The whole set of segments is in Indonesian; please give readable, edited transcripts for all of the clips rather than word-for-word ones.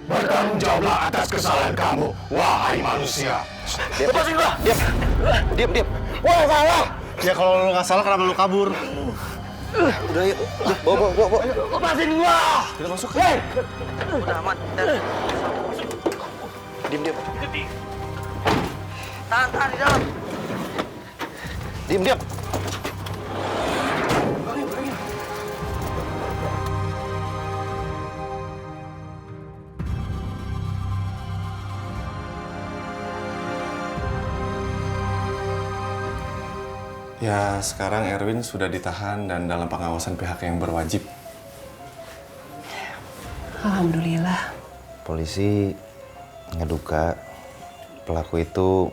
Bertanggung jawablah atas kesalahan kamu, wahai manusia. Lepasin gua! Diam. Wah, salah. Ya kalau lu nggak salah kenapa lu kabur? Udah yuk. Bawa. Lepasin gua. Kita masuk. Hei, Udah aman. Diam. Tahan di dalam. Diam. Ya, sekarang Erwin sudah ditahan dan dalam pengawasan pihak yang berwajib. Alhamdulillah. Polisi ngeduga pelaku itu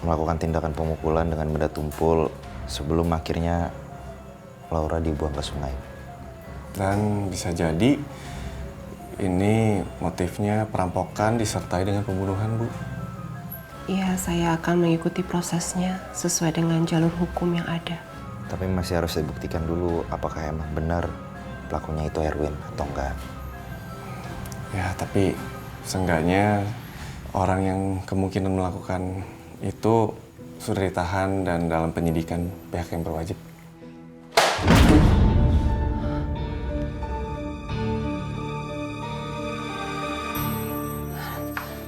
melakukan tindakan pemukulan dengan benda tumpul sebelum akhirnya Laura dibuang ke sungai. Dan bisa jadi ini motifnya perampokan disertai dengan pembunuhan, Bu. Iya, saya akan mengikuti prosesnya sesuai dengan jalur hukum yang ada. Tapi masih harus dibuktikan dulu apakah emang benar pelakunya itu Erwin atau enggak. Ya, tapi seenggaknya orang yang kemungkinan melakukan itu sudah ditahan dan dalam penyidikan pihak yang berwajib.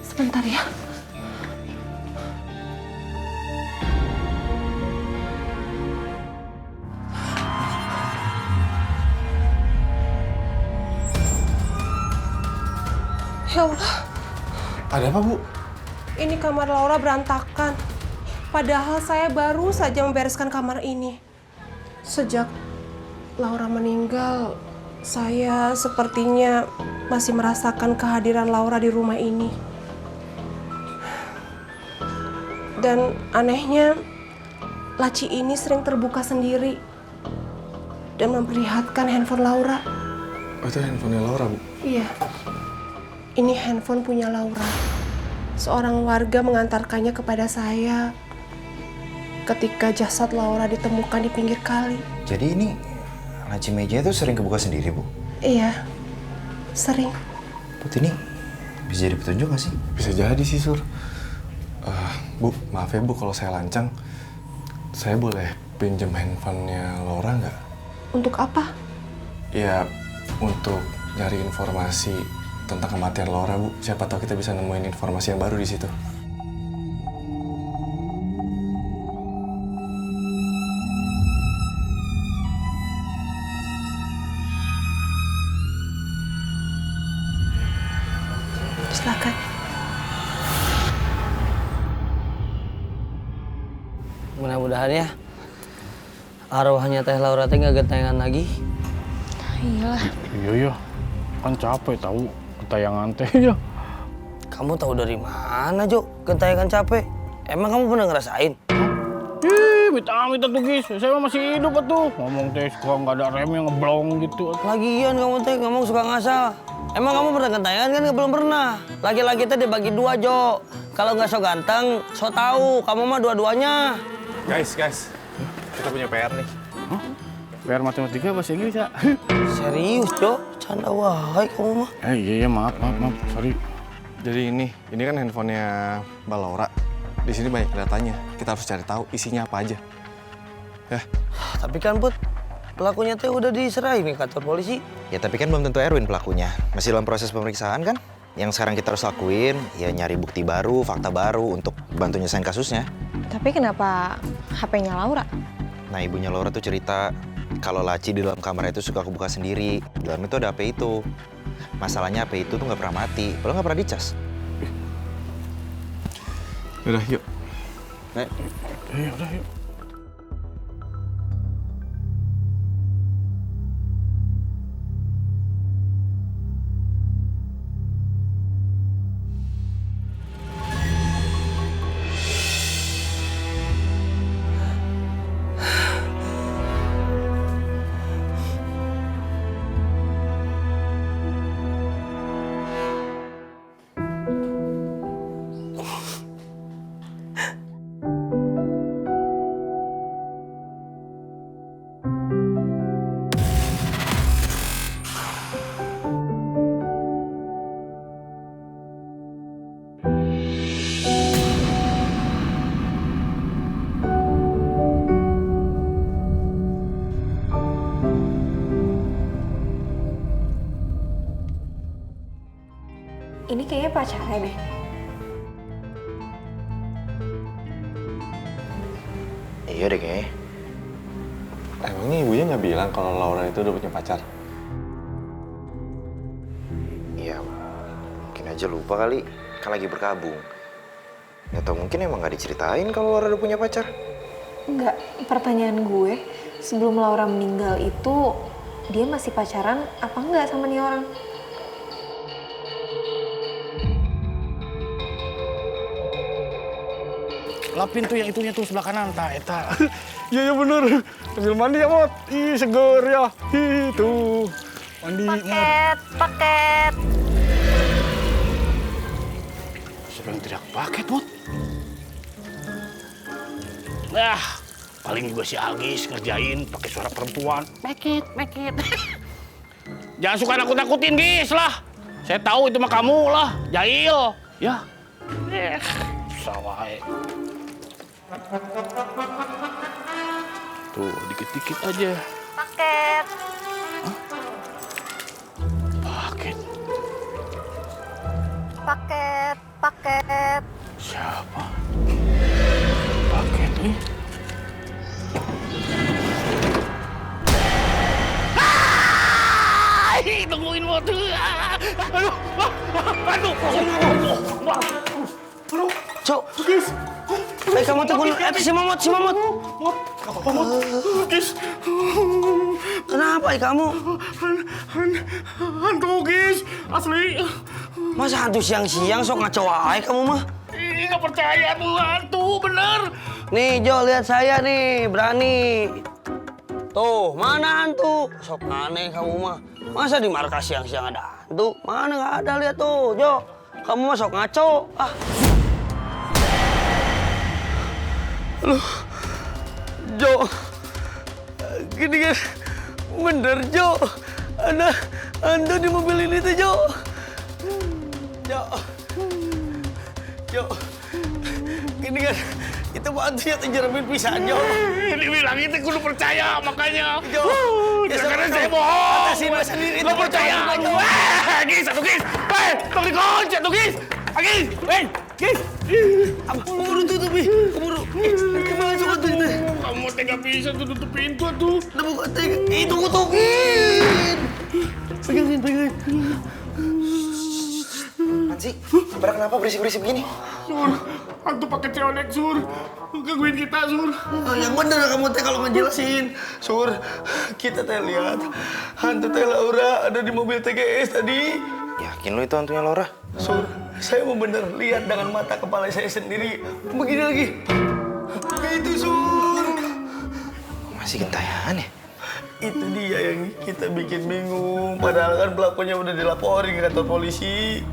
Sebentar ya. Ya Allah, Ada apa, Bu? ini kamar Laura berantakan. Padahal saya baru saja membereskan kamar ini. Sejak Laura meninggal, saya sepertinya masih merasakan kehadiran Laura di rumah ini. Dan anehnya, laci ini sering terbuka sendiri dan memperlihatkan handphone Laura. Oh, itu handphonenya Laura, Bu. Iya, ini handphone punya Laura. Seorang warga mengantarkannya kepada saya ketika jasad Laura ditemukan di pinggir kali. Jadi ini laci meja itu sering kebuka sendiri, Bu? Iya, sering. Put, ini bisa jadi petunjuk nggak sih? Bisa jadi sih, Sur. Bu, maaf ya, Bu, kalau saya lancang. Saya boleh pinjam handphonenya Laura nggak? Untuk apa? Ya, untuk nyari informasi tentang kematian Laura, Bu. Siapa tahu kita bisa nemuin informasi yang baru di situ. Silakan. Mudah-mudahan ya arwahnya Teh Laura teh nggak gentayangan lagi. Iyalah. Iya, kan capek tahu ketayangan teh ya. Kamu tahu dari mana, Jo? Gentayangan capek. Emang kamu pernah ngerasain? Minta tuh guys, saya masih hidup tuh. Ngomong teh suka nggak ada rem yang ngeblong gitu. Lagian kamu teh ngomong suka ngasal. Emang kamu pernah gentayangan kan? Belum pernah. Laki-laki teh dibagi dua, Jo. Kalau nggak so ganteng, so tahu. Kamu mah dua-duanya. Guys, kita punya PR nih. PR matematika bahasa Inggris ya. Serius, Jo? Canda wahai kamu mah. Iya, maaf, sorry. Jadi ini kan handphonenya Mbak Laura. Di sini banyak datanya. Kita harus cari tahu isinya apa aja. Ya. Tapi kan, Put, pelakunya teh udah diserahin ke kantor polisi. Ya tapi kan belum tentu Erwin pelakunya. Masih dalam proses pemeriksaan kan? Yang sekarang kita harus lakuin, ya nyari bukti baru, fakta baru untuk bantu nyelesain kasusnya. Tapi kenapa HP-nya Laura? Nah, ibunya Laura tuh cerita kalau laci di dalam kamar itu suka kebuka sendiri. Di dalam itu ada HP itu. Masalahnya HP itu tuh nggak pernah mati, padahal nggak pernah dicas. Udah, yuk. Udah yuk. ini kayaknya pacarnya deh. Iya deh kayaknya. Emangnya ibunya nggak bilang kalau Laura itu udah punya pacar? Iya, mungkin aja lupa kali. Kan lagi berkabung. Atau mungkin emang nggak diceritain kalau Laura udah punya pacar. Enggak, pertanyaan gue, sebelum Laura meninggal itu, dia masih pacaran apa enggak sama nih orang? Lah pintu yang itunya tuh sebelah kanan, eta. Iya bener. Hasil mandi ya, Mot. Ih, seger ya. Itu. Mandi, Mot. Paket. Siapa yang teriak paket, Mot? Nah, paling juga si Agis ngerjain pakai suara perempuan. Paket. Jangan suka nakut-nakutin, Gis lah. Saya tahu itu mah kamu lah, jahil. Ya. Susah wae. Tuh, dikit-dikit aja. Paket. Paket. Siapa? Paket nih. Tungguin mo tuh. Aduh. Cok, kamu tuh si Momot. Gis. Kenapa kamu? Hantu, Gis. Asli. Masa hantu siang-siang sok ngaco aja kamu mah? Ih, nggak percaya tuh hantu, bener. Nih Jo, lihat saya nih, berani. Tuh, mana hantu? Sok aneh kamu mah. Masa di markas siang-siang ada hantu? Mana nggak ada, lihat tuh, Jo. Kamu mah sok ngaco. Ah. Aduh. Jo. Gini kan. Bener, Jo. Ada hantu di mobil ini tuh, Jo. Jo. Gini kan. Itu hantunya tuh jeremin pisan, Jo. Dibilang itu kudu percaya, makanya. Jo. Karena saya bohong. Atasin mah sendiri. Lo percaya? Gis, satu Gis. Hei, tolong dikunci, satu Gis. Gis, Gis. Keburu tutupi, keburu. Gimana coba tuh ini? Kamu tega bisa tuh tutup pintu tuh. Udah buka tega. Itu kutukin. Pegangin. Apaan sih? Pada kenapa berisik-berisik begini? Sur, hantu pakai ceonek, Sur. Gangguin kita, Sur. Yang bener kamu teh kalau ngejelasin. Sur, kita teh lihat hantu teh Laura ada di mobil TGS tadi. Yakin lo itu hantunya Laura? Sur, saya mau bener lihat dengan mata kepala saya sendiri. Begini lagi. Itu Sur. Masih gentayangan ya? Itu dia yang kita bikin bingung. Padahal kan pelakunya udah dilaporin ke kantor polisi.